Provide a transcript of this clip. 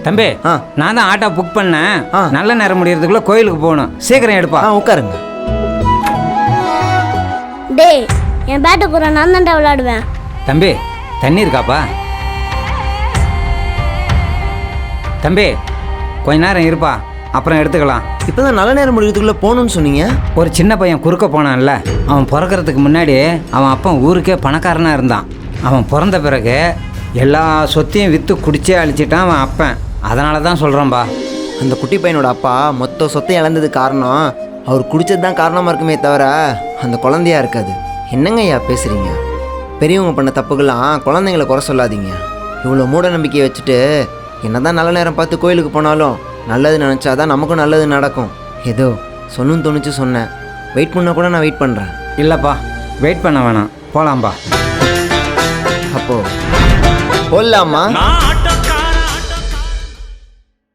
தம்பி நான் தான் ஆட்டோ புக் பண்ணேன். நல்ல நேரம் முடியறதுக்குள்ள கோயிலுக்கு போகணும். சீக்கிரம் எடுப்பா. உட்காருங்க. டேய், என் பேட்டை கூட நான் தான்டா விளையாடுவேன். தம்பி தண்ணி இருக்காப்பா? தம்பி கொஞ்ச நேரம் இருப்பா, அப்புறம் எடுத்துக்கலாம். இப்போதான் நல்ல நேரம் முடியறதுக்குள்ள போகணும்னு சொன்னீங்க. ஒரு சின்ன பையன் குறுக்க போனான்ல, அவன் பிறக்கிறதுக்கு முன்னாடி அவன் அப்பன் ஊருக்கே பணக்காரனாக இருந்தான். அவன் பிறந்த பிறகு எல்லா சொத்தையும் விற்று குடிச்சே அழிச்சிட்டான் அவன் அப்பன். அதனால தான் சொல்கிறேன்பா. அந்த குட்டி பையனோட அப்பா மொத்த சொத்தை இழந்தது காரணம் அவர் குடிச்சது தான் காரணமாக இருக்குமே தவிர அந்த குழந்தையா இருக்காது. என்னங்க ஐயா பேசுகிறீங்க? பெரியவங்க பண்ண தப்புக்கெல்லாம் குழந்தைங்களை குறை சொல்லாதீங்க. இவ்வளோ மூட நம்பிக்கையை வச்சுட்டு என்னதான் நல்ல நேரம் பார்த்து கோயிலுக்கு போனாலும் நல்லது நினச்சாதான் நமக்கும் நல்லது நடக்கும். ஏதோ சொன்னு தோணுச்சு சொன்னேன். வெயிட் பண்ண கூட நான் வெயிட் பண்ணுறேன். இல்லைப்பா, வெயிட் பண்ண வேணாம், போகலாம்பா. அப்போ போடலாமா?